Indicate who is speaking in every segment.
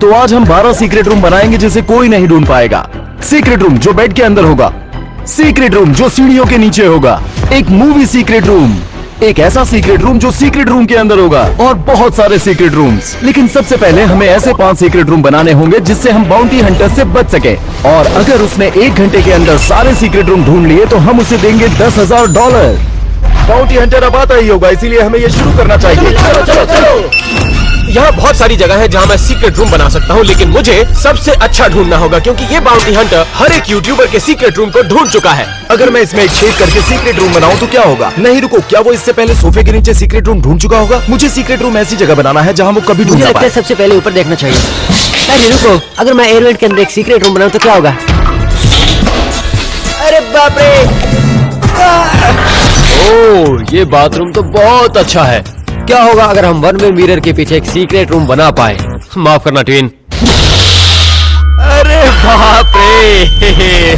Speaker 1: तो आज हम 12 सीक्रेट रूम बनाएंगे जिसे कोई नहीं ढूंढ पाएगा। सीक्रेट रूम जो बेड के अंदर होगा, सीक्रेट रूम जो सीढ़ियों के नीचे होगा, एक मूवी सीक्रेट रूम, एक ऐसा सीक्रेट रूम जो सीक्रेट रूम के अंदर होगा, और बहुत सारे सीक्रेट रूम्स। लेकिन सबसे पहले हमें ऐसे 5 सीक्रेट रूम बनाने होंगे जिससे हम बाउंटी हंटर से बच सके। और अगर उसने 1 घंटे के अंदर सारे सीक्रेट रूम ढूंढ लिए तो हम उसे देंगे $10,000। बाउंटी हंटर अब आता ही होगा, इसीलिए हमें ये शुरू करना चाहिए।
Speaker 2: चलो चलो चलो। यहाँ बहुत सारी जगह है जहाँ मैं सीक्रेट रूम बना सकता हूँ, लेकिन मुझे सबसे अच्छा ढूंढना होगा क्योंकि ये बाउंटी हंटर हर एक यूट्यूबर के सीक्रेट रूम को ढूंढ चुका है।
Speaker 1: अगर मैं इसमें एक छेद करके सीक्रेट रूम बनाऊं तो क्या होगा? नहीं रुको, क्या वो इससे पहले सोफे के नीचे सीक्रेट रूम ढूंढ चुका होगा? मुझे सीक्रेट रूम ऐसी जगह बनाना है जहाँ वो कभी ढूंढ
Speaker 3: मुझे
Speaker 1: ना
Speaker 3: लगता है
Speaker 1: पाए।
Speaker 3: सबसे पहले ऊपर देखना चाहिए। अरे रुको, अगर मैं एयरवेंट के अंदर एक सीक्रेट रूम बनाऊं तो क्या होगा? अरे बाप रे!
Speaker 2: ओह, ये बाथरूम तो बहुत अच्छा है।
Speaker 3: क्या होगा अगर हम वन वे मिरर के पीछे एक सीक्रेट रूम बना पाए?
Speaker 2: माफ करना ट्विन। अरे बाप रे!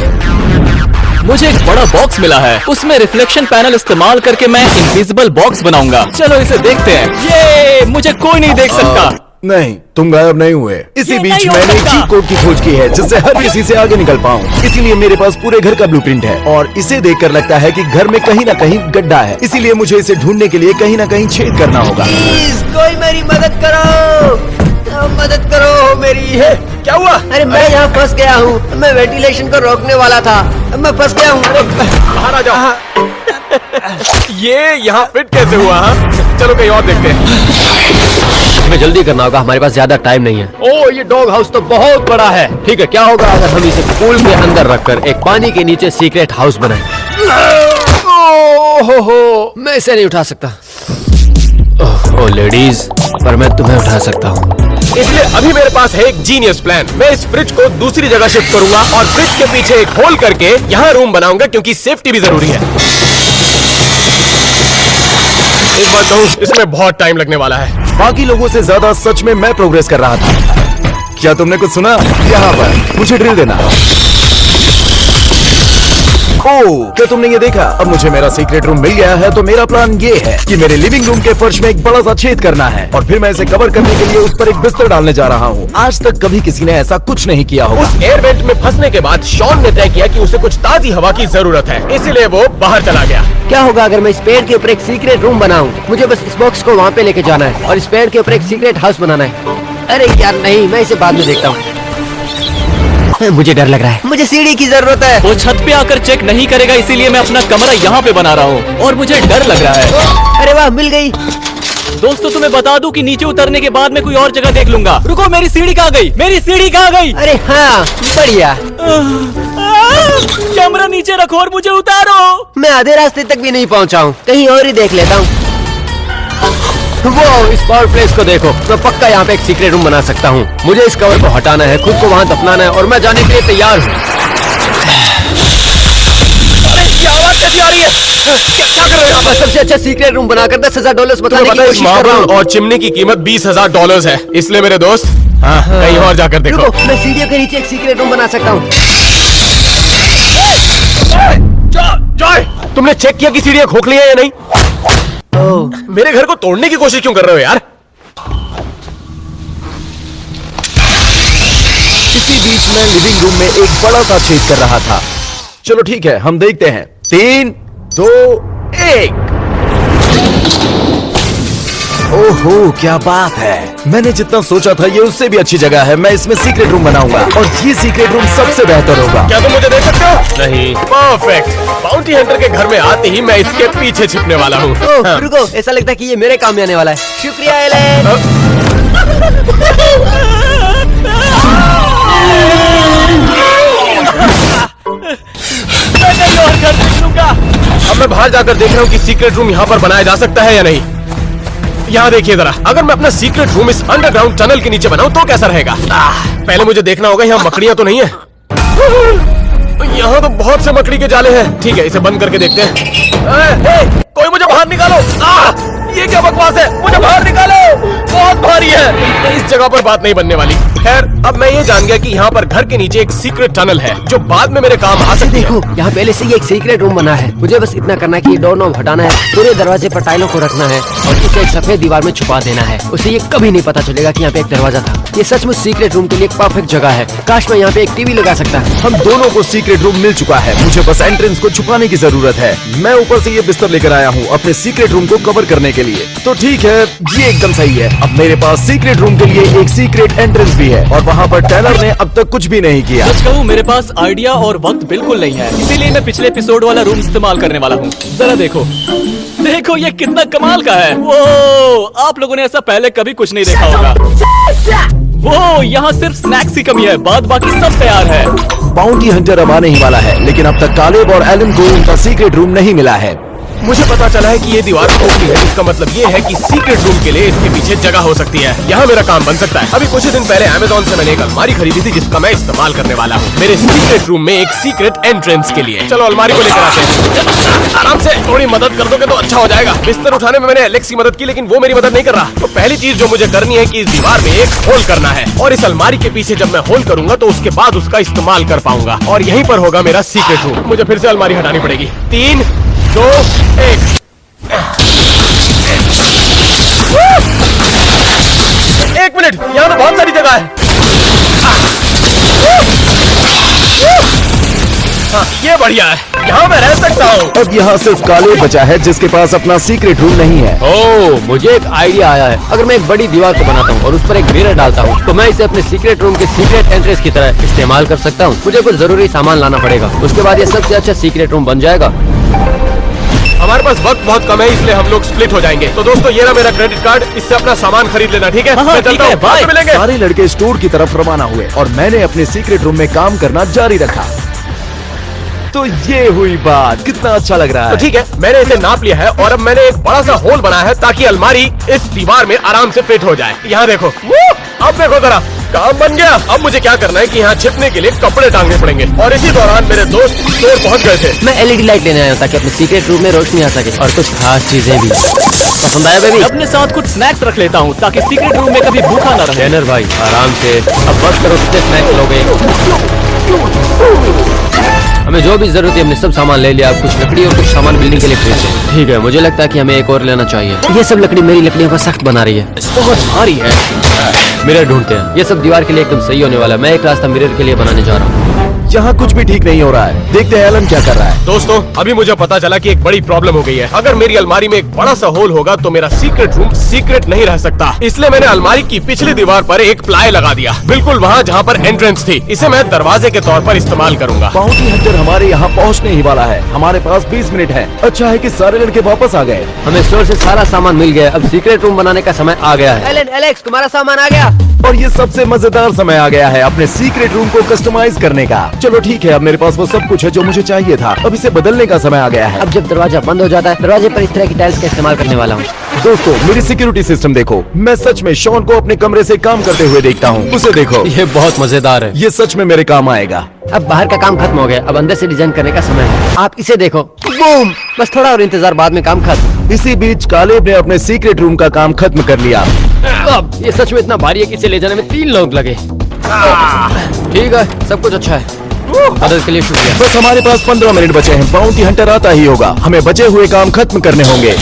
Speaker 4: मुझे एक बड़ा बॉक्स मिला है, उसमें रिफ्लेक्शन पैनल इस्तेमाल करके मैं इनविजिबल बॉक्स बनाऊंगा। चलो इसे देखते हैं। ये मुझे कोई नहीं देख सकता।
Speaker 1: नहीं, तुम गायब नहीं हुए। इसी
Speaker 4: ये
Speaker 1: बीच
Speaker 4: नहीं हो
Speaker 1: मैंने एक
Speaker 4: सकता।
Speaker 1: चीट कोड की खोज की है जिससे हर किसी से आगे निकल पाऊं। इसीलिए मेरे पास पूरे घर का ब्लूप्रिंट है और इसे देखकर लगता है कि घर में कहीं ना कहीं गड्ढा है। इसीलिए मुझे इसे ढूंढने के लिए कहीं ना कहीं छेद करना होगा।
Speaker 3: प्लीज कोई मेरी मदद करो, मदद करो मेरी।
Speaker 2: क्या हुआ?
Speaker 3: अरे मैं यहाँ फंस गया हूँ। मैं वेंटिलेशन को रोकने वाला था, मैं फंस गया हूँ।
Speaker 2: बाहर आ जाओ। ये यहाँ फिट कैसे हुआ? हाँ? चलो कहीं और देखते हैं।
Speaker 3: हमें जल्दी करना होगा, हमारे पास ज्यादा टाइम नहीं है।
Speaker 2: ओह, ये डॉग हाउस तो बहुत बड़ा है।
Speaker 3: ठीक है, क्या होगा अगर हम इसे पूल के अंदर रखकर एक पानी के नीचे सीक्रेट हाउस बनाएं?
Speaker 2: ओह,
Speaker 3: मैं इसे नहीं उठा सकता। ओह लेडीज, पर मैं तुम्हें उठा सकता हूँ।
Speaker 2: इसलिए अभी मेरे पास है एक जीनियस प्लान। मैं इस फ्रिज को दूसरी जगह शिफ्ट करूंगा और फ्रिज के पीछे एक होल करके यहाँ रूम बनाऊंगा क्योंकि सेफ्टी भी जरूरी है। एक बात कहूँ, इसमें बहुत टाइम लगने वाला है।
Speaker 1: बाकी लोगों से ज्यादा सच में मैं प्रोग्रेस कर रहा था। क्या तुमने कुछ सुना? यहाँ पर मुझे ड्रिल देना। ओह, क्या तुमने ये देखा? अब मुझे मेरा सीक्रेट रूम मिल गया है तो मेरा प्लान ये है कि मेरे लिविंग रूम के फर्श में एक बड़ा सा छेद करना है और फिर मैं इसे कवर करने के लिए उस पर एक बिस्तर डालने जा रहा हूँ। आज तक कभी किसी ने ऐसा कुछ नहीं किया होगा।
Speaker 2: उस एयर वेंट में फंसने के बाद शॉन ने तय किया कि उसे कुछ ताजी हवा की जरूरत है, इसीलिए वो बाहर चला गया।
Speaker 3: क्या होगा अगर मैं इस पेड़ के ऊपर एक सीक्रेट रूम बनाऊं? मुझे बस इस बॉक्स को वहाँ पे लेके जाना है और इस पेड़ के ऊपर एक सीक्रेट हाउस बनाना है। अरे यार नहीं, मैं इसे बाद में देखता हूँ। मुझे डर लग रहा है, मुझे सीढ़ी की जरूरत है।
Speaker 4: वो छत पे आकर चेक नहीं करेगा, इसीलिए मैं अपना कमरा यहाँ पे बना रहा हूँ और मुझे डर लग रहा है।
Speaker 3: अरे वाह, मिल गई।
Speaker 4: दोस्तों तुम्हें बता दूं कि नीचे उतरने के बाद मैं कोई और जगह देख लूंगा। रुको, मेरी सीढ़ी कहाँ गई? मेरी सीढ़ी कहाँ गई?
Speaker 3: अरे हाँ, बढ़िया।
Speaker 4: कैमरा नीचे रखो और मुझे उतारो।
Speaker 3: मैं आधे रास्ते तक भी नहीं पहुँचा हूँ, कहीं और ही देख लेता हूँ। वो इस पावर प्लेस को देखो, मैं पक्का यहाँ पे एक सीक्रेट रूम बना सकता हूँ। मुझे इस कवर को हटाना है, खुद को वहाँ दफनाना है और मैं जाने के लिए तैयार हूँ।
Speaker 2: क्या आवाज कैसी आ रही है? क्या कर रहे हो?
Speaker 3: मैं सबसे अच्छा सीक्रेट रूम बनाकर $10,000 बताने की
Speaker 2: पता है,
Speaker 3: कोशिश कर रहा
Speaker 2: मार्बल
Speaker 3: हूँ।
Speaker 2: और चिमनी की कीमत $20,000 है, इसलिए मेरे दोस्त हाँ, कहीं और जाकर देखो।
Speaker 3: रुको, मैं सीढ़ियों के नीचे एक सीक्रेट रूम बना सकता हूँ।
Speaker 2: जॉय, तुमने चेक किया कि सीढ़ियाँ खोखली है या नहीं?
Speaker 3: ओह,
Speaker 2: मेरे घर को तोड़ने की कोशिश क्यों कर रहे हो यार?
Speaker 1: इसी बीच में लिविंग रूम में एक बड़ा सा छेद कर रहा था। चलो ठीक है, हम देखते हैं। 3, 2, 1। ओहो, क्या बात है! मैंने जितना सोचा था ये उससे भी अच्छी जगह है। मैं इसमें सीक्रेट रूम बनाऊंगा और ये सीक्रेट रूम सबसे बेहतर होगा।
Speaker 2: क्या तुम मुझे देख सकते हो? नहीं। परफेक्ट। बाउंटी हंटर के घर में आते ही मैं इसके पीछे छिपने वाला हूँ।
Speaker 3: ओह, रुको, ऐसा लगता है कि ये मेरे काम में आने वाला है। शुक्रिया एलेन।
Speaker 2: मैं कहीं और घर देख लूंगा। अब मैं बाहर जाकर देख रहा हूँ कि सीक्रेट रूम यहाँ पर बनाया जा सकता है या नहीं। यहाँ देखिए जरा, अगर मैं अपना सीक्रेट रूम इस अंडरग्राउंड टनल के नीचे बनाऊं तो कैसा रहेगा? पहले मुझे देखना होगा यहाँ मकड़ियाँ तो नहीं है। यहाँ तो बहुत से मकड़ी के जाले हैं। ठीक है, इसे बंद करके देखते हैं। कोई मुझे बाहर निकालो। ये क्या बकवास है? मुझे बाहर निकालो, बहुत भारी है। इस जगह पर बात नहीं बनने वाली। खैर, अब मैं ये जान गया कि यहाँ पर घर के नीचे एक सीक्रेट टनल है जो बाद में मेरे काम आ सकती है।
Speaker 3: देखो, यहाँ पहले से ही एक सीक्रेट रूम बना है। मुझे बस इतना करना है कि ये डोर नॉब हटाना है, पूरे दरवाजे पर टाइलों को रखना है और इसे एक सफेद दीवार में छुपा देना है। उसे ये कभी नहीं पता चलेगा कि यहाँ पे एक दरवाजा था। ये सचमुच सीक्रेट रूम के लिए एक परफेक्ट जगह है। काश मैं यहाँ पे एक टीवी लगा सकता।
Speaker 1: हम दोनों को सीक्रेट रूम मिल चुका है। मुझे बस एंट्रेंस को छुपाने की जरूरत है। मैं ऊपर से ये बिस्तर लेकर आया हूँ अपने सीक्रेट रूम को कवर करने के लिए। तो ठीक है, ये एकदम सही है। अब मेरे पास सीक्रेट रूम के लिए एक सीक्रेट एंट्रेंस भी है और वहाँ पर टेलर ने अब तक कुछ भी नहीं किया।
Speaker 4: सच कहूँ, मेरे पास आइडिया और वक्त बिल्कुल नहीं है, इसीलिए मैं पिछले एपिसोड वाला रूम इस्तेमाल करने वाला हूँ। जरा देखो, देखो ये कितना कमाल का है। वो आप लोगों ने ऐसा पहले कभी कुछ नहीं देखा होगा। वो यहाँ सिर्फ स्नैक्स की कमी है, बाद बाकी सब तैयार है।
Speaker 1: बाउंटी हंटर अब आने ही वाला है, लेकिन अब तक कालेब और एलन को उनका सीक्रेट रूम नहीं मिला है।
Speaker 2: मुझे पता चला है कि ये दीवार खोखली है, जिसका मतलब ये है कि सीक्रेट रूम के लिए इसके पीछे जगह हो सकती है। यहाँ मेरा काम बन सकता है। अभी कुछ ही दिन पहले अमेज़न से मैंने एक अलमारी खरीदी थी जिसका मैं इस्तेमाल करने वाला हूँ मेरे सीक्रेट रूम में एक सीक्रेट एंट्रेंस के लिए। चलो अलमारी को लेकर आते हैं। आराम से, थोड़ी मदद कर दोगे तो अच्छा हो जाएगा। बिस्तर उठाने में मैंने एलेक्स की मदद की, लेकिन वो मेरी मदद नहीं कर रहा। तो पहली चीज जो मुझे करनी है कि इस दीवार में एक होल करना है और इस अलमारी के पीछे जब मैं होल करूंगा तो उसके बाद उसका इस्तेमाल कर पाऊंगा और यहीं पर होगा मेरा सीक्रेट रूम। मुझे फिर से अलमारी हटानी पड़ेगी। 3, 2, 1। एक मिनट, यहाँ तो बहुत सारी जगह है। हाँ, ये बढ़िया है, यहाँ मैं रह सकता हूँ।
Speaker 1: अब यहाँ सिर्फ कालेब बचा है जिसके पास अपना सीक्रेट रूम नहीं है।
Speaker 3: ओह, मुझे एक आइडिया आया है। अगर मैं एक बड़ी दीवार को बनाता हूँ और उस पर एक मिरर डालता हूँ तो मैं इसे अपने सीक्रेट रूम के सीक्रेट एंट्रेंस की तरह इस्तेमाल कर सकता हूँ। मुझे कुछ जरूरी सामान लाना पड़ेगा, उसके बाद ये सबसे अच्छा सीक्रेट रूम बन जाएगा।
Speaker 2: हमारे पास वक्त बहुत कम है, इसलिए हम लोग स्प्लिट हो जाएंगे। तो दोस्तों, ये रहा मेरा क्रेडिट कार्ड, इससे अपना सामान खरीद लेना, ठीक है?
Speaker 4: हाँ,
Speaker 2: मैं
Speaker 4: ठीक
Speaker 2: चलता
Speaker 4: है,
Speaker 2: हूँ, बाद में मिलेंगे।
Speaker 1: सारे लड़के स्टोर की तरफ रवाना हुए और मैंने अपने सीक्रेट रूम में काम करना जारी रखा। तो ये हुई बात, कितना अच्छा लग रहा
Speaker 2: तो
Speaker 1: है।
Speaker 2: ठीक है, मैंने इसे नाप लिया है और अब मैंने एक बड़ा सा होल बनाया है ताकि अलमारी इस दीवार में आराम से फिट हो जाए। यहाँ देखो, अब देखो जरा, काम बन गया। अब मुझे क्या करना है कि यहाँ छिपने के लिए कपड़े टांगने पड़ेंगे और इसी दौरान मेरे दोस्त स्टोर पहुँच गए थे।
Speaker 3: मैं एलईडी लाइट लेने आया हूँ ताकि अपने सीक्रेट रूम में रोशनी आ सके और कुछ खास चीजें भी। पसंद आया बेबी?
Speaker 4: अपने साथ कुछ स्नैक्स रख लेता हूँ ताकि सीक्रेट रूम में कभी भूखा न रहे।
Speaker 3: टेलर भाई, आराम से। अब बस करो, कितने स्नैक्स लोगे? हमें जो भी जरूरत है हमने सब सामान ले लिया। अब कुछ लकड़ी और कुछ सामान बिल्डिंग के लिए खरीदते हैं। ठीक है, मुझे लगता है कि हमें एक और लेना चाहिए। ये सब लकड़ी मेरी लकड़ियों को सख्त बना रही है, बहुत भारी है। मिरर ढूंढते हैं, ये सब दीवार के लिए एकदम सही होने वाला है। मैं एक रास्ता मिरर के लिए बनाने जा रहा हूँ।
Speaker 1: यहाँ कुछ भी ठीक नहीं हो रहा है। देखते हैं एलन क्या कर रहा है।
Speaker 2: दोस्तों, अभी मुझे पता चला कि एक बड़ी प्रॉब्लम हो गई है। अगर मेरी अलमारी में एक बड़ा सा होल होगा तो मेरा सीक्रेट रूम सीक्रेट नहीं रह सकता। इसलिए मैंने अलमारी की पिछली दीवार पर एक प्लाई लगा दिया, बिल्कुल वहाँ जहाँ पर एंट्रेंस थी। इसे मैं दरवाजे के तौर पर इस्तेमाल करूंगा।
Speaker 1: बाउंटी हंटर हमारे यहाँ पहुँचने ही वाला है। हमारे पास 20 मिनट है। अच्छा है कि सारे लड़के वापस आ गए।
Speaker 3: हमें स्टोर से सारा सामान मिल गया। अब सीक्रेट रूम बनाने का समय आ गया है। एलन, एलेक्स, तुम्हारा सामान आ गया।
Speaker 1: और ये सबसे मजेदार समय आ गया है अपने सीक्रेट रूम को कस्टमाइज करने का। चलो ठीक है, अब मेरे पास वो सब कुछ है जो मुझे चाहिए था। अब इसे बदलने का समय आ गया है।
Speaker 3: अब जब दरवाजा बंद हो जाता है, दरवाजे पर इस तरह की टाइल्स का इस्तेमाल करने वाला हूँ।
Speaker 1: दोस्तों, मेरी सिक्योरिटी सिस्टम देखो। मैं सच में शॉन को अपने कमरे से काम करते हुए देखता हूँ। उसे देखो,
Speaker 3: ये बहुत मजेदार है।
Speaker 1: ये सच में मेरे काम आएगा।
Speaker 3: अब बाहर का काम खत्म हो गया, अब अंदर से डिजाइन करने का समय है। आप इसे देखो, बूम! बस थोड़ा और इंतजार, बाद में काम खत्म।
Speaker 1: इसी बीच कालेब ने अपने सीक्रेट रूम का काम खत्म कर लिया।
Speaker 3: अब ये सच में इतना भारी है कि इसे ले जाने में 3 लोग लगे। ठीक है, सब कुछ अच्छा है। मदद के लिए शुक्रिया।
Speaker 1: बस हमारे पास 15 मिनट बचे हैं। बाउंटी हंटर आता ही होगा। हमें बचे हुए काम खत्म करने होंगे।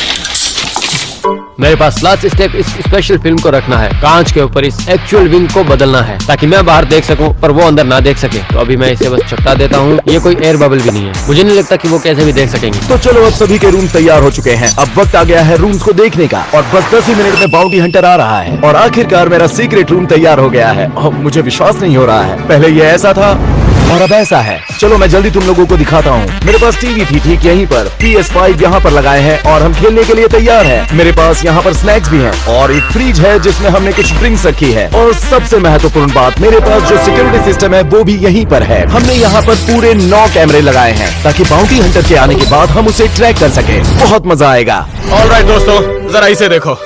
Speaker 3: मेरे पास लास्ट स्टेप इस स्पेशल फिल्म को रखना है। कांच के ऊपर इस एक्चुअल विंग को बदलना है ताकि मैं बाहर देख सकूं पर वो अंदर ना देख सके। तो अभी मैं इसे बस चपटा देता हूं। ये कोई एयर बबल भी नहीं है, मुझे नहीं लगता कि वो कैसे भी देख सकेंगे।
Speaker 1: तो चलो, अब सभी के रूम तैयार हो चुके हैं। अब वक्त आ गया है रूम्स को देखने का और बस 10 ही मिनट में बाउंटी हंटर आ रहा है और आखिरकार मेरा सीक्रेट रूम तैयार हो गया है। अब मुझे विश्वास नहीं हो रहा है, पहले ये ऐसा था और अब ऐसा है। चलो मैं जल्दी तुम लोगों को दिखाता हूँ। मेरे पास टीवी थी ठीक यहीं पर, PS5 यहाँ पर लगाए हैं और हम खेलने के लिए तैयार हैं। मेरे पास यहाँ पर स्नैक्स भी हैं और एक फ्रिज है जिसमें हमने कुछ ड्रिंक्स रखी है। और सबसे महत्वपूर्ण बात, मेरे पास जो सिक्योरिटी सिस्टम है वो भी यहीं पर है। हमने यहाँ पर पूरे 9 कैमरे लगाए हैं ताकि बाउंटी हंटर के आने के बाद हम उसे ट्रैक कर सके। बहुत मजा आएगा।
Speaker 2: ऑलराइट दोस्तों, जरा इसे देखो।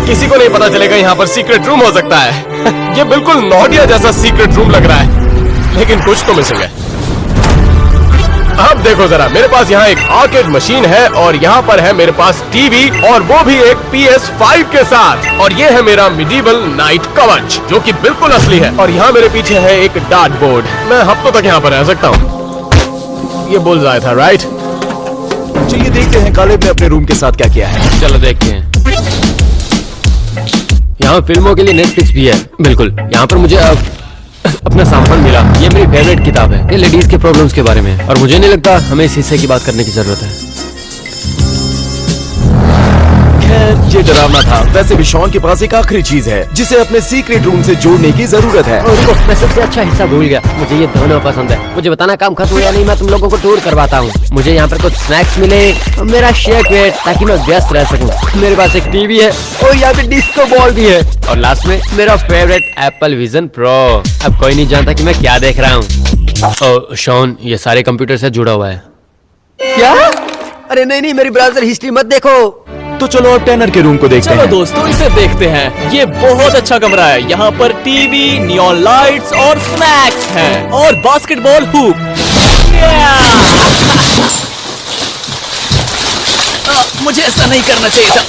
Speaker 2: किसी को नहीं पता चलेगा यहाँ पर सीक्रेट रूम हो सकता है। ये बिल्कुल नोटिया जैसा सीक्रेट रूम लग रहा है, लेकिन कुछ तो मिसिंग है। अब देखो जरा, मेरे पास यहाँ एक आर्केड मशीन है और यहाँ पर है मेरे पास टीवी और वो भी एक PS5 के साथ। और ये है मेरा मिडीवल नाइट कवच जो कि बिल्कुल असली है। और यहाँ मेरे पीछे है एक डार्ट बोर्ड। मैं हफ्तों तक यहाँ पर रह सकता हूँ। ये बुल्स आया था, राइट?
Speaker 1: चलिए देखते हैं कालेब ने अपने रूम के साथ क्या किया है।
Speaker 3: चलो देखते हैं। यहाँ फिल्मों के लिए नेटफ्लिक्स भी है। बिल्कुल, यहाँ पर मुझे अपना सामान मिला। ये मेरी फेवरेट किताब है। ये लेडीज के प्रॉब्लम्स के बारे में है और मुझे नहीं लगता हमें इस हिस्से की बात करने की जरूरत है।
Speaker 1: खैर ये डरावना था। वैसे भी शॉन के पास एक आखिरी चीज है जिसे अपने सीक्रेट रूम से जोड़ने की जरूरत है।
Speaker 3: और रुको, मैं सबसे अच्छा हिस्सा भूल गया। मुझे ये दोनों पसंद है। मुझे बताना काम खत्म हुआ या नहीं, मैं तुम लोगों को टूर करवाता हूँ। मुझे यहाँ पर कुछ स्नैक्स मिले और मेरा शेक वेट ताकि मैं व्यस्त रह सकूँ। मेरे पास एक टीवी है और यहाँ पे डिस्को बॉल भी है और लास्ट में मेरा फेवरेट एप्पल विजन प्रो। अब कोई नहीं जानता कि मैं क्या देख रहा हूँ। शॉन, ये सारे कंप्यूटर से जुड़ा हुआ है। क्या? अरे नहीं, मेरी ब्राउजर हिस्ट्री मत देखो।
Speaker 1: तो चलो अब टैनर के रूम को देखते
Speaker 4: चलो
Speaker 1: हैं।
Speaker 4: दोस्तों, इसे देखते हैं। ये बहुत अच्छा कमरा है। यहाँ पर टीवी, नियॉन लाइट्स और स्नैक्स हैं और बास्केटबॉल हुप। मुझे ऐसा नहीं करना चाहिए था।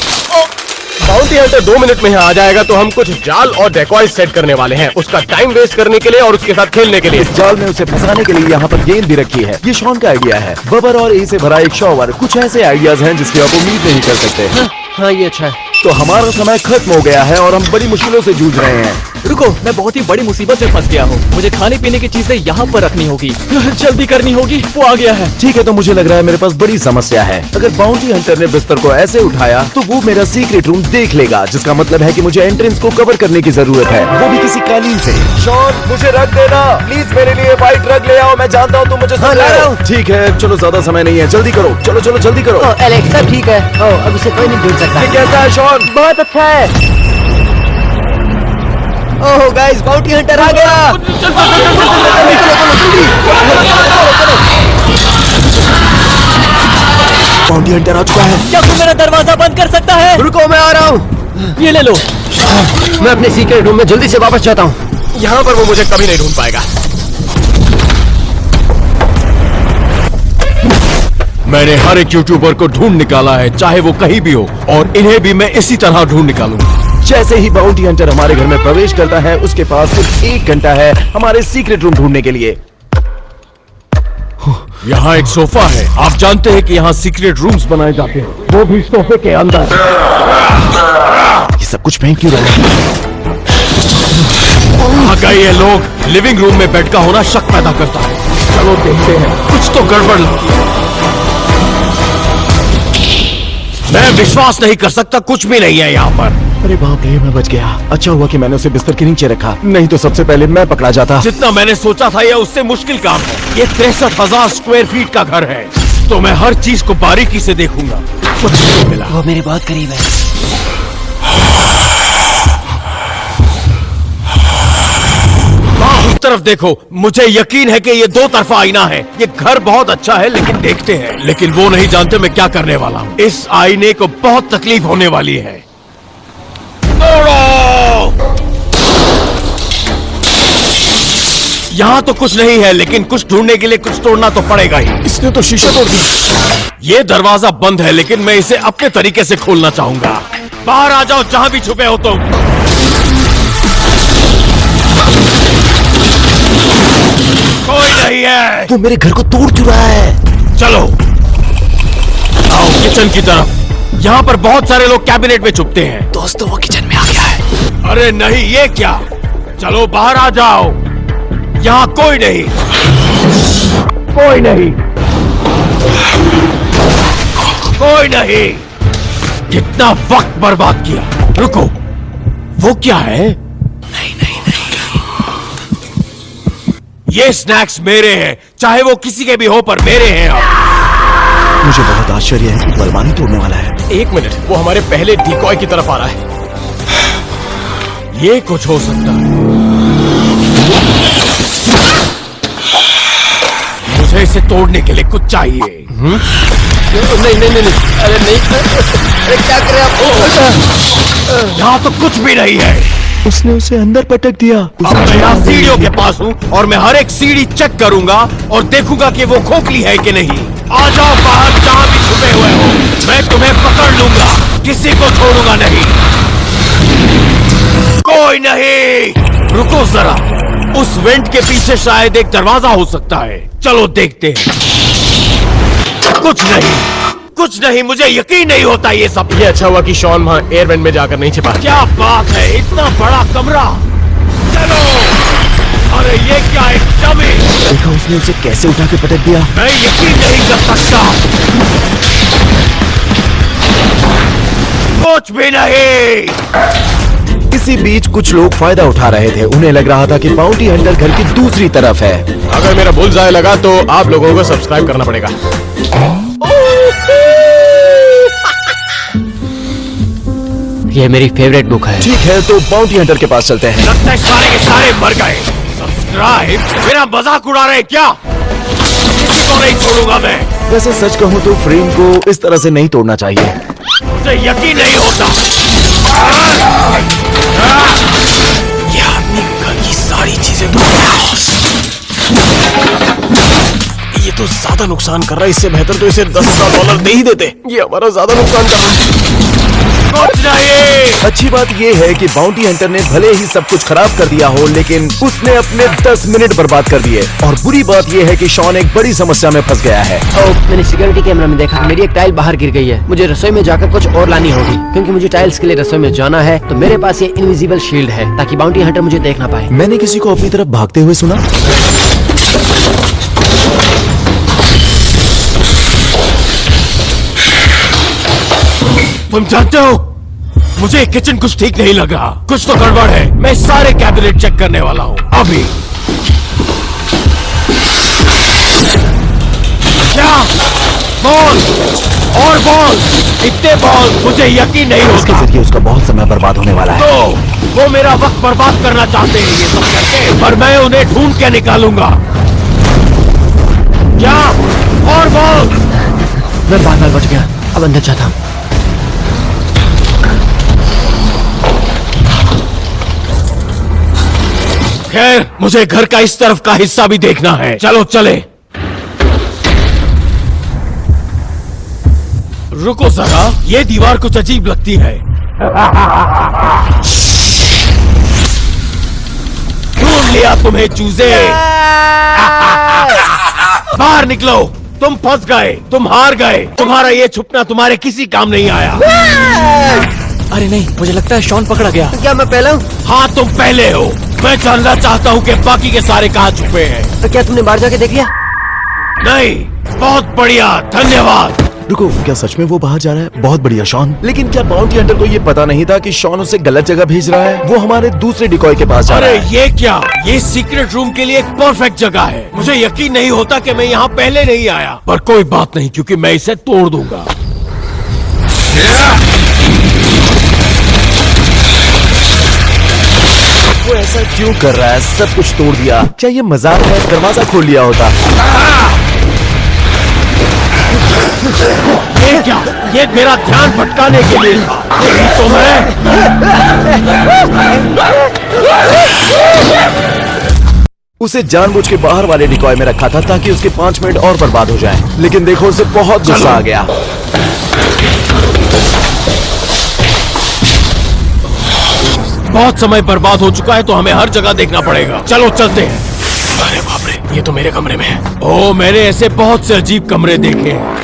Speaker 2: बाउंटी हंटर 2 मिनट में यहाँ आ जाएगा तो हम कुछ जाल और डेकॉय सेट करने वाले हैं, उसका टाइम वेस्ट करने के लिए और उसके साथ खेलने के लिए।
Speaker 1: इस जाल में उसे फंसाने के लिए यहाँ पर गेंद भी रखी है। ये शॉन का आइडिया है। बबर और ए से भरा एक शॉवर। कुछ ऐसे आइडियाज हैं जिसकी आप उम्मीद नहीं कर सकते।
Speaker 3: हाँ, ये अच्छा है।
Speaker 1: तो हमारा समय खत्म हो गया है और हम बड़ी मुश्किलों से जूझ रहे हैं।
Speaker 4: रुको, मैं बहुत ही बड़ी मुसीबत में फंस गया हूँ। मुझे खाने पीने की चीजें यहाँ पर रखनी होगी। जल्दी करनी होगी। वो आ गया है।
Speaker 1: ठीक है, तो मुझे लग रहा है मेरे पास बड़ी समस्या है। अगर बाउंटी हंटर ने बिस्तर को ऐसे उठाया तो वो मेरा सीक्रेट रूम देख लेगा, जिसका मतलब है कि मुझे एंट्रेंस को कवर करने की जरूरत है, वो भी किसी कालीन से। शॉन, मुझे रख देना प्लीज। मेरे लिए व्हाइट रग ले आओ। मैं जानता हूँ तुम मुझे
Speaker 3: हाँ, ला रहा हूँ।
Speaker 1: ठीक है, चलो ज्यादा समय नहीं है, जल्दी करो। चलो चलो जल्दी करो।
Speaker 3: एलेक्सा ठीक है। अब इसे कोई नहीं ढूंढ सकता।
Speaker 1: ये कैसा है शॉन?
Speaker 3: बहुत अच्छा है। ओह गाइस, बाउंटी हंटर आ गया।
Speaker 1: बाउंटी हंटर आ चुका है।
Speaker 4: क्या तू मेरा दरवाजा बंद कर सकता है?
Speaker 3: रुको, मैं आ रहा हूँ।
Speaker 4: ये ले लो।
Speaker 3: मैं अपने सीक्रेट रूम में जल्दी से वापस जाता हूँ।
Speaker 2: यहाँ पर वो मुझे कभी नहीं ढूंढ पाएगा।
Speaker 5: मैंने हर एक यूट्यूबर को ढूंढ निकाला है, चाहे वो कहीं भी हो, और इन्हें भी मैं इसी तरह ढूंढ निकालूंगा।
Speaker 1: जैसे ही बाउंटी हंटर हमारे घर में प्रवेश करता है, उसके पास सिर्फ 1 घंटा है हमारे सीक्रेट रूम ढूंढने के लिए।
Speaker 5: यहाँ एक सोफा है। आप जानते हैं कि यहाँ सीक्रेट रूम्स बनाए जाते हैं, वो भी सोफे के अंदर।
Speaker 1: ये सब कुछ फेंक क्यों रहे हैं?
Speaker 5: आ गए ये लोग। लिविंग रूम में बेड का होना शक पैदा करता है। चलो देखते हैं, कुछ तो गड़बड़ लगती है। मैं विश्वास नहीं कर सकता, कुछ भी नहीं है यहाँ पर।
Speaker 1: अरे बाप रे, मैं बच गया। अच्छा हुआ कि मैंने उसे बिस्तर के नीचे रखा, नहीं तो सबसे पहले मैं पकड़ा जाता।
Speaker 5: जितना मैंने सोचा था, यह उससे मुश्किल काम है। ये 63,000 स्क्वायर फीट का घर है, तो मैं हर चीज को बारीकी से देखूंगा। कुछ नहीं मिला।
Speaker 3: वो मेरे बहुत करीब है।
Speaker 5: उस तरफ देखो। मुझे यकीन है कि ये 2 तरफा आईना है। ये घर बहुत अच्छा है, लेकिन देखते हैं। लेकिन वो नहीं जानते मैं क्या करने वाला हूँ। इस आईने को बहुत तकलीफ होने वाली है। यहाँ तो कुछ नहीं है, लेकिन कुछ ढूंढने के लिए कुछ तोड़ना तो पड़ेगा ही।
Speaker 1: इसने तो शीशा तोड़ दी।
Speaker 5: ये दरवाजा बंद है, लेकिन मैं इसे अपने तरीके से खोलना चाहूंगा। बाहर आ जाओ, जहां भी छुपे हो तुम। कोई नहीं है।
Speaker 1: वो मेरे घर को तोड़ क्यों रहा है?
Speaker 5: चलो आओ किचन की तरफ। यहाँ पर बहुत सारे लोग कैबिनेट में छुपते हैं।
Speaker 1: दोस्तों, वो किचन में आ गया है।
Speaker 5: अरे नहीं, ये क्या? चलो बाहर आ जाओ। यहाँ कोई नहीं, कोई नहीं, कोई नहीं। कितना वक्त बर्बाद किया। रुको, वो क्या है?
Speaker 1: नहीं नहीं नहीं।
Speaker 5: ये स्नैक्स मेरे हैं, चाहे वो किसी के भी हो, पर मेरे हैं अब।
Speaker 1: मुझे बहुत आश्चर्य है कि बलवानी तोड़ने वाला है।
Speaker 2: 1 मिनट, वो हमारे पहले डिकॉय की तरफ आ रहा है।
Speaker 5: ये कुछ हो सकता है। मुझे इसे तोड़ने के लिए कुछ चाहिए।
Speaker 3: नहीं नहीं नहीं, अरे नहीं। अरे क्या कर रहे हैं आप?
Speaker 5: यहाँ तो कुछ भी नहीं है।
Speaker 1: उसने उसे अंदर पटक दिया।
Speaker 5: अब मैं यहाँ सीढ़ियों के पास हूँ और मैं हर एक सीढ़ी चेक करूंगा और देखूंगा कि वो खोखली है कि नहीं। आ जाओ बाहर, जहाँ भी छुपे हुए हो, मैं तुम्हें पकड़ लूंगा, किसी को छोड़ूंगा नहीं। कोई नहीं, रुको जरा, उस वेंट के पीछे शायद एक दरवाजा हो सकता है। चलो देखते हैं। कुछ नहीं, मुझे यकीन नहीं होता ये सब।
Speaker 2: ये अच्छा हुआ कि शॉन वहाँ एयर वेंट में जाकर नहीं छिपा।
Speaker 5: क्या बात है, इतना बड़ा कमरा। चलो। अरे ये क्या, एक डमी।
Speaker 1: देखा उसने उसे कैसे उठा के पटक दिया।
Speaker 5: मैं यकीन नहीं कर सकता। कुछ भी नहीं।
Speaker 1: इसी बीच कुछ लोग फायदा उठा रहे थे। उन्हें लग रहा था कि बाउंटी हंटर घर की दूसरी तरफ है।
Speaker 2: अगर मेरा बुलजाय लगा तो आप लोगों को सब्सक्राइब करना पड़ेगा।
Speaker 3: ये मेरी फेवरेट बुक है।
Speaker 1: ठीक है, तो बाउंटी हंटर के पास चलते हैं।
Speaker 5: लगता है सारे के सारे मर गए। सब्सक्राइब? मेरा मजाक उड़ा रहे क्या? किसी को नहीं छोड़ूंगा मैं।
Speaker 1: वैसे सच कहूँ तो फ्रेम को इस तरह से नहीं तोड़ना चाहिए।
Speaker 5: मुझे यकीन नहीं होता।
Speaker 2: ये आदमी घर की सारी चीजें ये तो ज्यादा नुकसान कर रहा है। इससे बेहतर तो इसे $10,000 दे ही देते। ये हमारा ज्यादा नुकसान कर रहा है।
Speaker 5: कुछ नहीं।
Speaker 1: अच्छी बात यह है कि बाउंटी हंटर ने भले ही सब कुछ खराब कर दिया हो, लेकिन उसने अपने 10 मिनट बर्बाद कर दिए। और बुरी बात यह है कि शॉन एक बड़ी समस्या में फंस गया है।
Speaker 3: मैंने सिक्योरिटी कैमरा में देखा मेरी एक टाइल बाहर गिर गई है। मुझे रसोई में जाकर कुछ और लानी होगी, क्योंकि मुझे टाइल्स के लिए रसोई में जाना है। तो मेरे पास ये इनविजिबल शील्ड है ताकि बाउंटी हंटर मुझे देख ना पाए।
Speaker 1: मैंने किसी को अपनी तरफ भागते हुए सुना।
Speaker 5: तुम जानते हो, मुझे किचन कुछ ठीक नहीं लगा। कुछ तो गड़बड़ है। मैं सारे कैबिनेट चेक करने वाला हूँ अभी। क्या? बॉल और बॉल, इतने बॉल, मुझे यकीन नहीं
Speaker 1: इसके
Speaker 5: होता।
Speaker 1: जरिए उसका बहुत समय बर्बाद होने वाला है।
Speaker 5: तो वो मेरा वक्त बर्बाद करना चाहते हैं ये सब करके, पर मैं उन्हें ढूंढ के निकालूंगा। क्या? और बॉल।
Speaker 3: मैं बार-बार बच गया, अब अंदर जाता हूँ।
Speaker 5: खैर, मुझे घर का इस तरफ का हिस्सा भी देखना है। चलो चले। रुको जरा, ये दीवार कुछ अजीब लगती है। ढूंढ लिया तुम्हें चूजे। बाहर निकलो, तुम फंस गए, तुम हार गए। तुम्हारा ये छुपना तुम्हारे किसी काम नहीं आया।
Speaker 4: अरे नहीं, मुझे लगता है शॉन पकड़ा गया।
Speaker 3: क्या मैं पहला हूँ?
Speaker 5: हाँ, तुम पहले हो। मैं जानना चाहता हूँ कि बाकी के सारे कहाँ छुपे हैं।
Speaker 3: तो क्या तुमने बाहर जाके देख लिया?
Speaker 5: नहीं, बहुत बढ़िया, धन्यवाद।
Speaker 1: रुको, क्या सच में वो बाहर जा रहा है? बहुत बढ़िया शॉन। लेकिन क्या बाउंटी हंटर को ये पता नहीं था कि शॉन उसे गलत जगह भेज रहा है? वो हमारे दूसरे डिकॉय के पास जा रहा
Speaker 5: अरे
Speaker 1: है।
Speaker 5: ये क्या? ये सीक्रेट रूम के लिए एक परफेक्ट जगह है। मुझे यकीन नहीं होता कि मैं यहाँ पहले नहीं आया, पर कोई बात नहीं, क्योंकि मैं इसे तोड़ दूंगा।
Speaker 1: वो ऐसा क्यों कर रहा है? सब कुछ तोड़ दिया। क्या ये मजाक है? दरवाजा खोल लिया होता।
Speaker 5: ये क्या? ये मेरा ध्यान भटकाने के लिए था। यही तो मैं।
Speaker 1: उसे जानबूझ के बाहर वाले डिकॉय में रखा था ताकि उसके 5 मिनट और बर्बाद हो जाएं। लेकिन देखो, उसे बहुत गुस्सा आ गया।
Speaker 5: बहुत समय बर्बाद हो चुका है, तो हमें हर जगह देखना पड़ेगा। चलो चलते हैं।
Speaker 2: अरे बाप रे, ये तो मेरे कमरे में है।
Speaker 5: ओह, मैंने ऐसे बहुत से अजीब कमरे देखे हैं।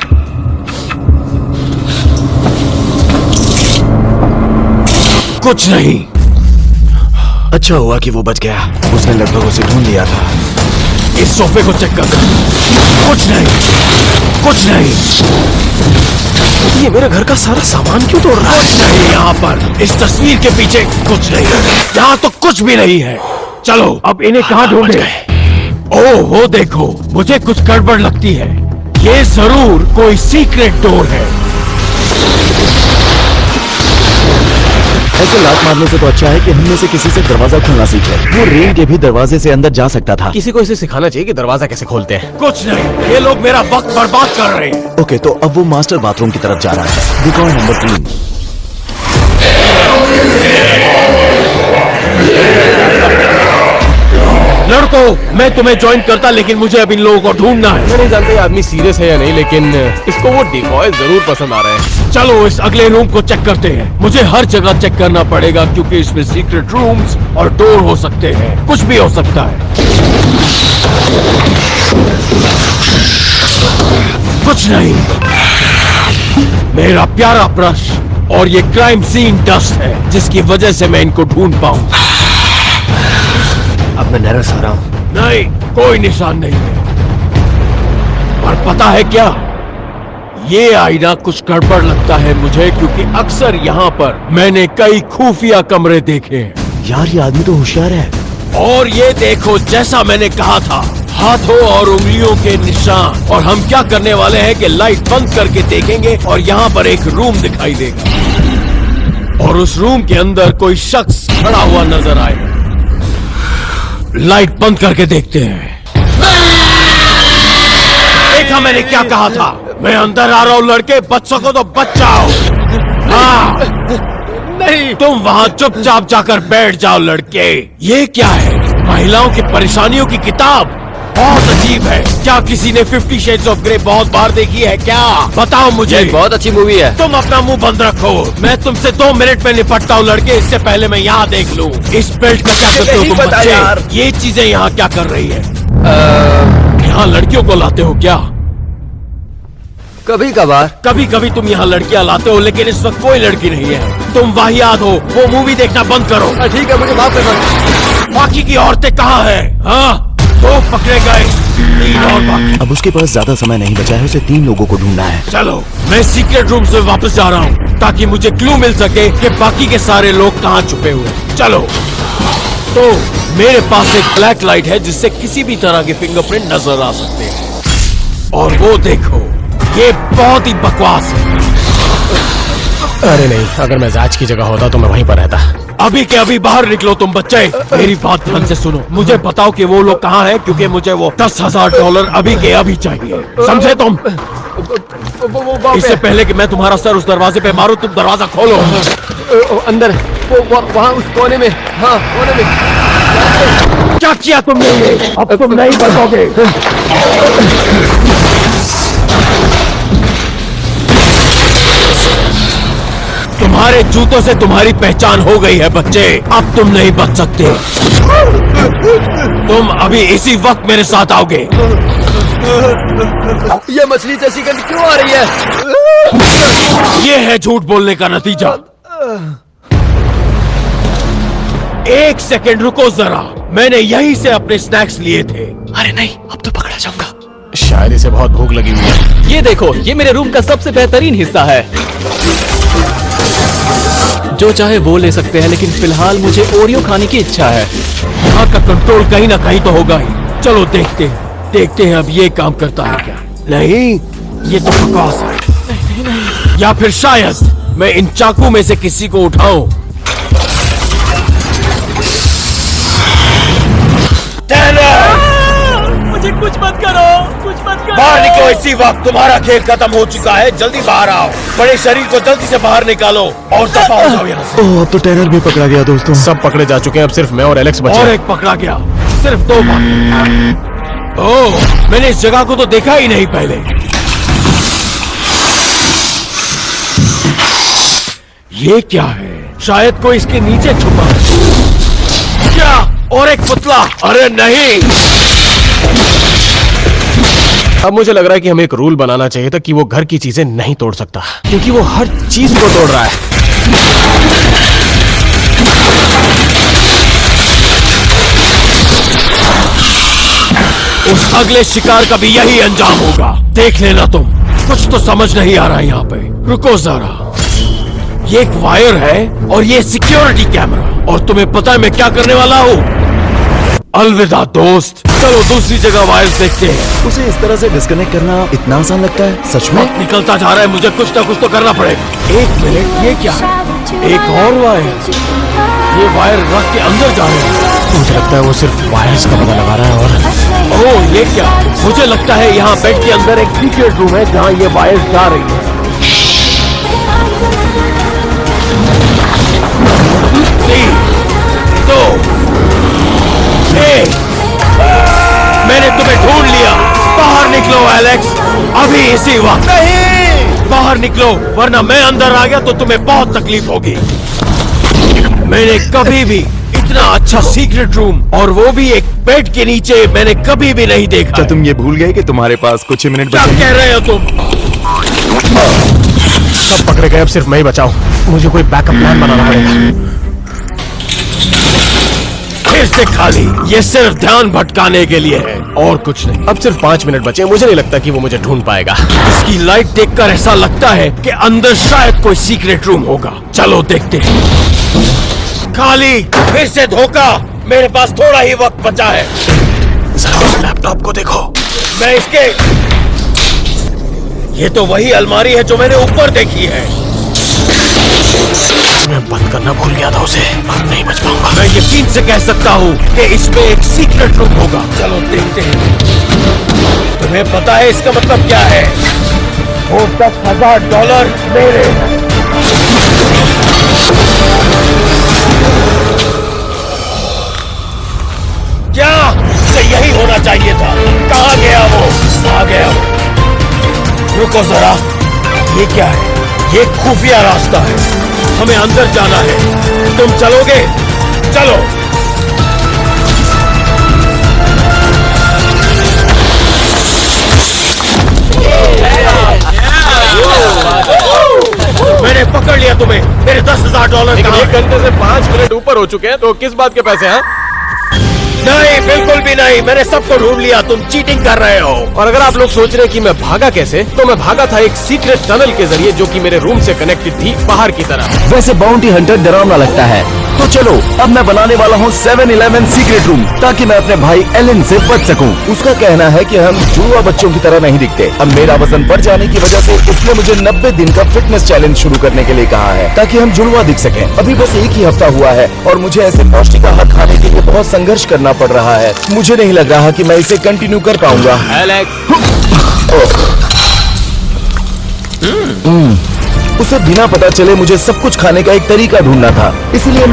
Speaker 5: कुछ नहीं।
Speaker 1: अच्छा हुआ कि वो बच गया। उसने लगभग उसे ढूंढ लिया था।
Speaker 5: इस सोफे को चेक कर। कुछ नहीं, कुछ नहीं।
Speaker 2: ये मेरे घर का सारा सामान क्यों तोड़ रहा है?
Speaker 5: कुछ नहीं यहाँ पर। इस तस्वीर के पीछे कुछ नहीं। यहाँ तो कुछ भी नहीं है। चलो, अब इन्हें कहाँ ढूंढे? ओह, वो देखो, मुझे कुछ गड़बड़ लगती है। ये जरूर कोई सीक्रेट डोर है।
Speaker 1: ऐसे लात मारने से तो अच्छा है कि हमने से किसी से दरवाजा खोलना सीखे। वो रेन के भी दरवाजे से अंदर जा सकता था।
Speaker 2: किसी को इसे सिखाना चाहिए कि दरवाजा कैसे खोलते हैं।
Speaker 5: कुछ नहीं, ये लोग मेरा वक्त बर्बाद कर रहे हैं।
Speaker 1: ओके, तो अब वो मास्टर बाथरूम की तरफ जा रहा है। Decoy number 3।
Speaker 5: लड़कों, मैं तुम्हें ज्वाइन करता, लेकिन मुझे अब इन लोगों को ढूंढना है।
Speaker 2: मैं नहीं जानता ये आदमी सीरियस है या नहीं, लेकिन इसको वो डिकॉय जरूर पसंद आ रहे हैं।
Speaker 5: चलो इस अगले रूम को चेक करते हैं। मुझे हर जगह चेक करना पड़ेगा क्योंकि इसमें सीक्रेट रूम्स और डोर हो सकते हैं, कुछ भी हो सकता है। कुछ नहीं, मेरा प्यारा ब्रश और ये क्राइम सीन डस्ट है जिसकी वजह से मैं इनको ढूंढ पाऊं।
Speaker 3: अब मैं नर्वस हो रहा हूँ।
Speaker 5: नहीं, कोई निशान नहीं है। और पता है क्या, ये आईना कुछ गड़बड़ लगता है मुझे, क्योंकि अक्सर यहाँ पर मैंने कई खुफिया कमरे देखे हैं।
Speaker 1: यार ये आदमी तो होशियार है।
Speaker 5: और ये देखो, जैसा मैंने कहा था, हाथों और उंगलियों के निशान। और हम क्या करने वाले हैं कि लाइट बंद करके देखेंगे और यहाँ पर एक रूम दिखाई देगा और उस रूम के अंदर कोई शख्स खड़ा हुआ नजर आएगा। लाइट बंद करके देखते हैं। देखा मैंने क्या कहा था? मैं अंदर आ रहा हूँ लड़के, बच सको तो बच जाओ। हाँ, नहीं, तुम वहाँ चुपचाप जाकर बैठ जाओ लड़के। ये क्या है? महिलाओं की परेशानियों की किताब। बहुत अजीब है। क्या किसी ने 50 Shades of Grey बहुत बार देखी है क्या? बताओ मुझे।
Speaker 3: ये बहुत अच्छी मूवी है।
Speaker 5: तुम अपना मुंह बंद रखो। मैं तुमसे 2 मिनट में निपटता हूँ लड़के, इससे पहले मैं यहाँ देख लूँ। इस बेल्ट का क्या करते हो तुम बच्चे? ये चीजें यहाँ क्या कर रही है? यहाँ लड़कियों को लाते हो क्या?
Speaker 3: कभी कभार।
Speaker 5: कभी कभी तुम यहाँ लड़कियाँ लाते हो, लेकिन इस वक्त कोई लड़की नहीं है। तुम वाहियात हो। वो मूवी देखना बंद करो।
Speaker 3: ठीक है, मुझे माफ करना।
Speaker 5: बाकी की औरतें कहाँ हैं? हाँ, 2 पकड़े गए, 3 और बाकी।
Speaker 1: अब उसके पास ज्यादा समय नहीं बचा है, उसे 3 लोगों को ढूंढना है।
Speaker 5: चलो, मैं सीक्रेट रूम से वापस जा रहा हूँ ताकि मुझे क्लू मिल सके कि बाकी के सारे लोग कहाँ छुपे हुए हैं। चलो। तो मेरे पास एक ब्लैक लाइट है जिससे किसी भी तरह के फिंगरप्रिंट नजर आ सकते हैं। और वो देखो, ये बहुत ही बकवास है।
Speaker 2: अरे नहीं, अगर मैं जांच की जगह होता तो मैं वहीं पर रहता।
Speaker 5: अभी के अभी बाहर निकलो तुम बच्चे। मेरी बात ध्यान से सुनो। मुझे बताओ कि वो लोग कहाँ हैं, क्योंकि मुझे वो $10,000 अभी के अभी चाहिए। समझे तुम? इससे पहले कि मैं तुम्हारा सर उस दरवाजे पे मारूं, तुम दरवाजा खोलो।
Speaker 3: अंदर, वहाँ उस कोने में। हाँ, कोने में।
Speaker 5: क्या किया तुमने ये? अब तुम नहीं बचोगे। तुम्हारे जूतों से तुम्हारी पहचान हो गई है बच्चे। अब तुम नहीं बच सकते। तुम अभी इसी वक्त मेरे साथ आओगे।
Speaker 3: ये मछली जैसी गंध क्यों आ रही है?
Speaker 5: ये है झूठ बोलने का नतीजा। 1 सेकंड रुको जरा, मैंने यहीं से अपने स्नैक्स लिए थे।
Speaker 4: अरे नहीं, अब तो पकड़ा जाऊंगा।
Speaker 2: शायद इसे बहुत भूख लगी हुई है।
Speaker 4: ये देखो, ये मेरे रूम का सबसे बेहतरीन हिस्सा है। जो चाहे वो ले सकते हैं, लेकिन फिलहाल मुझे ओरियो खाने की इच्छा है।
Speaker 5: यहाँ का कंट्रोल कहीं ना कहीं तो होगा ही। चलो देखते हैं अब ये काम करता है क्या। नहीं, ये तो बकवास है। या फिर शायद मैं इन चाकू में से किसी को उठाऊं।
Speaker 4: मुझे कुछ मत करो, कुछ मत करो।
Speaker 5: बाहर निकलो इसी वक्त। तुम्हारा खेल खत्म हो चुका है। जल्दी बाहर आओ। बड़े शरीर को जल्दी से बाहर निकालो और दफा हो जाओ यहाँ से।
Speaker 1: ओह, अब तो टैनर भी पकड़ा गया दोस्तों।
Speaker 2: सब पकड़े जा चुके हैं, अब सिर्फ मैं और एलेक्स बचे
Speaker 5: और
Speaker 2: हैं।
Speaker 5: एक पकड़ा गया, सिर्फ 2 बाकी। ओह, मैंने इस जगह को तो देखा ही नहीं पहले। ये क्या है? शायद कोई इसके नीचे छुपा है। क्या? और एक पुतला? अरे नहीं।
Speaker 2: अब मुझे लग रहा है कि हमें एक रूल बनाना चाहिए था कि वो घर की चीजें नहीं तोड़ सकता, क्योंकि वो हर चीज को तोड़ रहा है।
Speaker 5: उस अगले शिकार का भी यही अंजाम होगा। देख लेना तुम। कुछ तो समझ नहीं आ रहा है यहाँ पे। रुको जरा, ये एक वायर है और ये सिक्योरिटी कैमरा। और तुम्हें पता है मैं क्या करने वाला हूँ? अलविदा दोस्त। चलो दूसरी जगह वायर्स देखते हैं।
Speaker 1: उसे इस तरह से डिस्कनेक्ट करना इतना आसान लगता है? सच में?
Speaker 5: वक्त निकलता जा रहा है, मुझे कुछ ना कुछ तो करना पड़ेगा। 1 मिनट, ये क्या है? एक और वायर। ये वायर रख के अंदर जा रहे हैं।
Speaker 2: मुझे लगता है वो सिर्फ वायर्स का पता लगा रहा है। और
Speaker 5: ओह, ये क्या? मुझे लगता है यहाँ बेड के अंदर एक सीक्रेट रूम है जहाँ ये वायर्स जा रही है। 3, 2, 1। आखिरी वक्त। नहीं, बाहर निकलो वरना मैं अंदर आ गया तो तुम्हें बहुत तकलीफ होगी। मैंने कभी भी इतना अच्छा सीक्रेट रूम, और वो भी एक बेड के नीचे, मैंने कभी भी नहीं देखा।
Speaker 1: क्या तुम ये भूल गए कि तुम्हारे पास कुछ ही मिनट
Speaker 5: क्या
Speaker 1: बचे?
Speaker 5: कह रहे हो तुम?
Speaker 2: सब पकड़े गए, अब सिर्फ मैं ही बचाऊं। मुझे कोई बैकअप प्लान बनाना पड़ेगा।
Speaker 5: फिर से खाली, ये सिर्फ ध्यान भटकाने के लिए है और कुछ नहीं।
Speaker 2: अब सिर्फ 5 मिनट बचे, मुझे नहीं लगता कि वो मुझे ढूंढ पाएगा।
Speaker 5: इसकी लाइट देखकर ऐसा लगता है कि अंदर शायद कोई सीक्रेट रूम होगा। चलो देखते हैं। खाली, फिर से धोखा। मेरे पास थोड़ा ही वक्त बचा है।
Speaker 2: जरा उस लैपटॉप को देखो।
Speaker 5: मैं इसके, ये तो वही अलमारी है जो मैंने ऊपर देखी है।
Speaker 2: मैं बंद करना भूल गया था उसे, अब नहीं बच पाऊंगा।
Speaker 5: मैं यकीन से कह सकता हूँ कि इसमें एक सीक्रेट रूम होगा। चलो देखते हैं। तुम्हें पता है इसका मतलब क्या है? वो $10,000 मेरे। क्या इसे यही होना चाहिए था? कहाँ गया वो? आ गया वो। रुको जरा, ये क्या है? ये खुफिया रास्ता है, हमें अंदर जाना है। तुम चलोगे? चलो। मैंने पकड़ लिया तुम्हें। मेरे $10,000
Speaker 2: लेकिन
Speaker 5: कहाँ
Speaker 2: 1 घंटे से 5 मिनट ऊपर हो चुके हैं, तो किस बात के पैसे हैं?
Speaker 5: नहीं, बिल्कुल भी नहीं। मैंने सबको ढूंढ लिया। तुम चीटिंग कर रहे हो।
Speaker 2: और अगर आप लोग सोच रहे हैं कि मैं भागा कैसे, तो मैं भागा था एक सीक्रेट टनल के जरिए, जो कि मेरे रूम से कनेक्टेड थी बाहर की तरफ।
Speaker 1: वैसे बाउंटी हंटर डरावना लगता है, तो चलो अब मैं बनाने वाला हूँ 7-Eleven सीक्रेट रूम, ताकि मैं अपने भाई एलन से बच सकूं। उसका कहना है कि हम जुड़वा बच्चों की तरह नहीं दिखते। अब मेरा वजन बढ़ जाने की वजह से इसने मुझे 90 दिन का फिटनेस चैलेंज शुरू करने के लिए कहा है, ताकि हम जुड़वा दिख सकें। अभी बस एक ही हफ्ता हुआ है और मुझे ऐसे पौष्टिक आहार खाने के लिए बहुत संघर्ष करना पड़ रहा है। मुझे नहीं लग रहा कि मैं इसे कंटिन्यू कर पाऊंगा। उसे बिना पता चले मुझे सब कुछ खाने का एक तरीका ढूंढना था, इसलिए